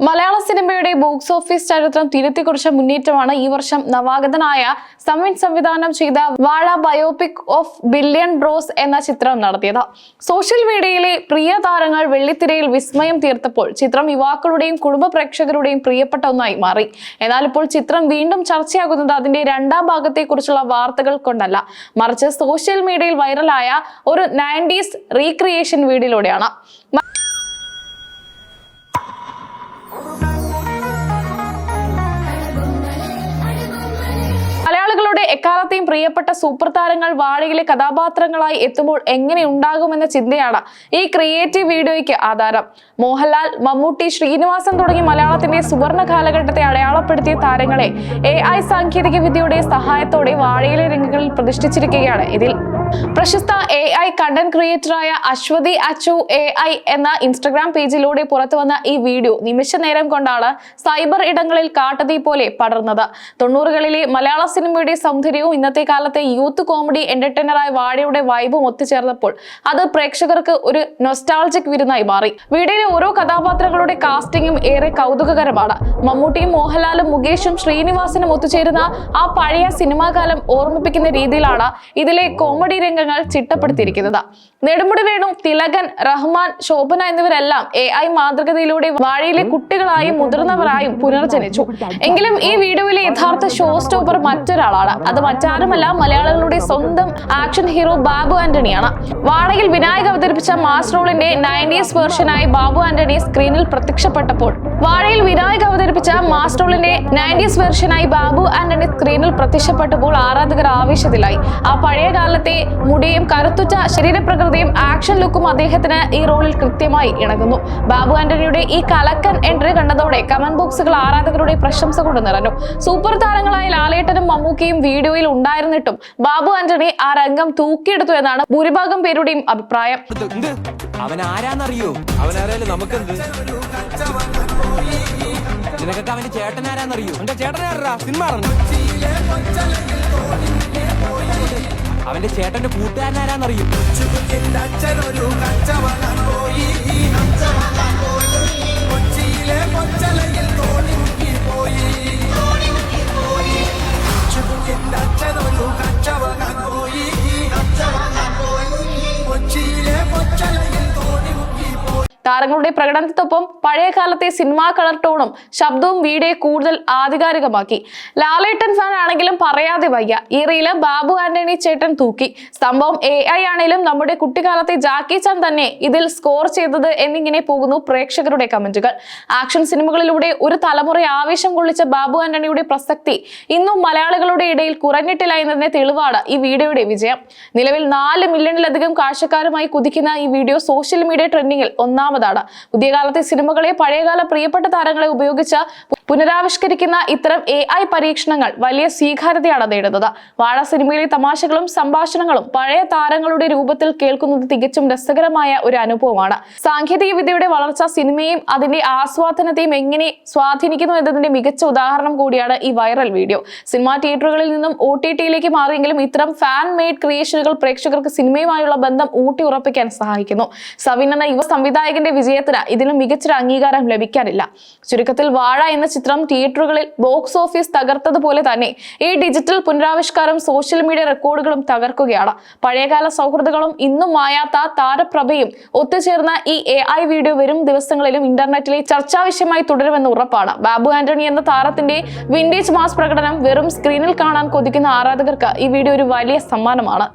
മലയാള സിനിമയുടെ box office ചരിത്രം തിരുത്തിക്കുറിച്ച മുന്നേറ്റമാണ് ഈ വർഷം നവാഗതനായ സമിൻ സംവിധാനം ചെയ്ത വാഴ ബയോപിക് ഓഫ് ബില്യൺ ബ്രോസ് എന്ന ചിത്രം നടത്തിയത്. സോഷ്യൽ മീഡിയയിലെ പ്രിയ താരങ്ങൾ വെള്ളിത്തിരയിൽ വിസ്മയം തീർത്തപ്പോൾ ചിത്രം യുവാക്കളുടെയും കുടുംബ പ്രേക്ഷകരുടെയും പ്രിയപ്പെട്ട ഒന്നായി മാറി. എന്നാൽ ഇപ്പോൾ ചിത്രം വീണ്ടും ചർച്ചയാകുന്നത് അതിന്റെ രണ്ടാം ഭാഗത്തെക്കുറിച്ചുള്ള വാർത്തകൾ കൊണ്ടല്ല, മറിച്ച് സോഷ്യൽ മീഡിയയിൽ വൈറലായ ഒരു 90s റീക്രിയേഷൻ വീഡിയോയിലൂടെയാണ്. മലയാളികളുടെ എക്കാലത്തെയും പ്രിയപ്പെട്ട സൂപ്പർ താരങ്ങൾ വാഴയിലെ കഥാപാത്രങ്ങളായി എത്തുമ്പോൾ എങ്ങനെ ഉണ്ടാകുമെന്ന ചിന്തയാണ് ഈ ക്രിയേറ്റീവ് വീഡിയോയ്ക്ക് ആധാരം. മോഹൻലാൽ, മമ്മൂട്ടി, ശ്രീനിവാസൻ തുടങ്ങി മലയാളത്തിന്റെ സുവർണ കാലഘട്ടത്തെ അടയാളപ്പെടുത്തിയ താരങ്ങളെ AI സാങ്കേതിക വിദ്യയുടെ സഹായത്തോടെ വാഴയിലെ രംഗങ്ങളിൽ പ്രതിഷ്ഠിച്ചിരിക്കുകയാണ്. ഇതിൽ പ്രശസ്ത AI കണ്ടന്റ് ക്രിയേറ്ററായ അശ്വതി അച്ചു AI എന്ന ഇൻസ്റ്റഗ്രാം പേജിലൂടെ പുറത്തുവന്ന ഈ വീഡിയോ നിമിഷ നേരം കൊണ്ടാണ് സൈബർ ഇടങ്ങളിൽ കാട്ടുതീ പോലെ പടർന്നത്. 90കളിലെ മലയാള സിനിമയുടെ സൗന്ദര്യവും ഇന്നത്തെ കാലത്തെ യൂത്ത് കോമഡി എന്റർടൈനറായ വാഴയുടെ വൈബും ഒത്തുചേർന്നപ്പോൾ അത് പ്രേക്ഷകർക്ക് ഒരു നൊസ്റ്റാൾജിക് വിരുന്നായി മാറി. വീഡിയോയിലെ ഓരോ കഥാപാത്രങ്ങളുടെ കാസ്റ്റിംഗും ഏറെ കൗതുകകരമാണ്. മമ്മൂട്ടിയും മോഹൻലാലും മുകേഷും ശ്രീനിവാസനും ഒത്തുചേരുന്ന ആ പഴയ സിനിമാ കാലം ഓർമ്മിപ്പിക്കുന്ന രീതിയിലാണ് ഇതിലെ കോമഡി രംഗങ്ങൾ ചിട്ടപ്പെടുത്തിയിരിക്കുന്നത്. നെടുമുടി വേണു, തിലകൻ, റഹ്മാൻ, ശോഭന എന്നിവരെല്ലാം AI മാതൃകതയിലൂടെ വാഴയിലെ കുട്ടികളായും മുതിർന്നവരായും പുനർജനിച്ചു. എങ്കിലും ഈ വീഡിയോയിലെ യഥാർത്ഥ ഷോ സ്റ്റോപ്പർ മറ്റൊരാളാണ്. അത് മറ്റാരുമല്ല, മലയാളികളുടെ സ്വന്തം ആക്ഷൻ ഹീറോ ബാബു ആന്റണിയാണ്. വാഴയിൽ വിനായക് അവതരിപ്പിച്ച മാസ് റോളിന്റെ 90s വേർഷനായി ബാബു ആന്റണി സ്ക്രീനിൽ പ്രത്യക്ഷപ്പെട്ടപ്പോൾ ആരാധകർ ആവേശത്തിലായി. ആ പഴയ കാലത്തെ മുടിയും കരുത്തുറ്റ ശരീരപ്രകൃതിയും ആക്ഷൻ ലുക്കും അദ്ദേഹത്തിന് ഈ റോളിൽ കൃത്യമായി ഇണങ്ങുന്നു. ബാബു ആന്റണിയുടെ ഈ കലക്കൻ എൻട്രി കണ്ടതോടെ കമന്റ് ബോക്സുകൾ ആരാധകരുടെ പ്രശംസ കൊണ്ട് നിറഞ്ഞു. സൂപ്പർ താരങ്ങളായ ലാലേട്ടനും മമ്മൂക്കയും വീഡിയോയിൽ ഉണ്ടായിരുന്നിട്ടും ബാബു ആന്റണി ആ രംഗം തൂക്കിയെടുത്തു എന്നാണ് ഭൂരിഭാഗം പേരുടെയും അഭിപ്രായം. അവൻ ആരാന്നറിയോ? അവനാരായാലും നമുക്കെന്ത്? നിനക്കൊക്കെ അവന്റെ ചേട്ടൻ ആരാന്നറിയോ? എന്റെ ചേട്ടനാരാ? സിനിമ അവന്റെ ചേട്ടന്റെ കൂട്ടുകാരനാരാന്നറിയോ? താരങ്ങളുടെ പ്രകടനത്തിനൊപ്പം പഴയ കാലത്തെ സിനിമാ കളർ ടോണും ശബ്ദവും വീഡിയോ കൂടുതൽ ആധികാരികമാക്കി. ലാലേട്ടൻ ഫാൻ ആണെങ്കിലും പറയാതെ വയ്യ, ഈ റീല് ബാബു ആന്റണി ചേട്ടൻ തൂക്കി. സംഭവം AI ആണെങ്കിലും നമ്മുടെ കുട്ടിക്കാലത്തെ ജാക്കി ചാൻ തന്നെ ഇതിൽ സ്കോർ ചെയ്തത് എന്നിങ്ങനെ പോകുന്നു പ്രേക്ഷകരുടെ കമന്റുകൾ. ആക്ഷൻ സിനിമകളിലൂടെ ഒരു തലമുറയെ ആവേശം കൊള്ളിച്ച ബാബു ആന്റണിയുടെ പ്രസക്തി ഇന്നും മലയാളികളുടെ ഇടയിൽ കുറഞ്ഞിട്ടില്ല എന്നതിന്റെ തെളിവാണ് ഈ വീഡിയോയുടെ വിജയം. നിലവിൽ 4 മില്യണിലധികം കാഴ്ചക്കാരുമായി കുതിക്കുന്ന ഈ വീഡിയോ സോഷ്യൽ മീഡിയ ട്രെൻഡിങ്ങിൽ ഒന്നാമതാണ്. പുതിയ കാലത്തെ സിനിമകളെ പഴയകാല പ്രിയപ്പെട്ട താരങ്ങളെ ഉപയോഗിച്ച് പുനരാവിഷ്കരിക്കുന്ന ഇത്തരം AI പരീക്ഷണങ്ങൾ വലിയ സ്വീകാര്യതയാണ് നേടുന്നത്. വാഴ സിനിമയിലെ തമാശകളും സംഭാഷണങ്ങളും പഴയ താരങ്ങളുടെ രൂപത്തിൽ കേൾക്കുന്നത് തികച്ചും രസകരമായ ഒരു അനുഭവമാണ്. സാങ്കേതിക വിദ്യയുടെ വളർച്ച സിനിമയെയും അതിന്റെ ആസ്വാദനത്തെയും എങ്ങനെ സ്വാധീനിക്കുന്നു എന്നതിന്റെ മികച്ച ഉദാഹരണം കൂടിയാണ് ഈ വൈറൽ വീഡിയോ. സിനിമാ തിയേറ്ററുകളിൽ നിന്നും OTTയിലേക്ക് മാറിയെങ്കിലും ഇത്തരം ഫാൻ മെയ്ഡ് ക്രിയേഷനുകൾ പ്രേക്ഷകർക്ക് സിനിമയുമായുള്ള ബന്ധം ഊട്ടി ഉറപ്പിക്കാൻ സഹായിക്കുന്നു. സവിൻ എന്ന യുവ സംവിധായകന്റെ വിജയത്തിന് ഇതിലും മികച്ചൊരു അംഗീകാരം ലഭിക്കാനില്ല. ചുരുക്കത്തിൽ വാഴ എന്ന ചിത്രം തിയേറ്ററുകളിൽ ബോക്സ് ഓഫീസ് തകർത്തതുപോലെ തന്നെ ഈ ഡിജിറ്റൽ പുനരാവിഷ്കാരം സോഷ്യൽ മീഡിയ റെക്കോർഡുകളും തകർക്കുകയാണ്. പഴയകാല സൗഹൃദങ്ങളും ഇന്നും മായാത്ത താരപ്രഭയും ഒത്തുചേർന്ന ഈ AI വീഡിയോ വരും ദിവസങ്ങളിലും ഇന്റർനെറ്റിലെ ചർച്ചാ വിഷയമായി തുടരുമെന്ന് ഉറപ്പാണ്. ബാബു ആന്റണി എന്ന താരത്തിന്റെ വിന്റേജ് മാസ് പ്രകടനം വെറും സ്ക്രീനിൽ കാണാൻ കൊതിക്കുന്ന ആരാധകർക്ക് ഈ വീഡിയോ ഒരു വലിയ സമ്മാനമാണ്.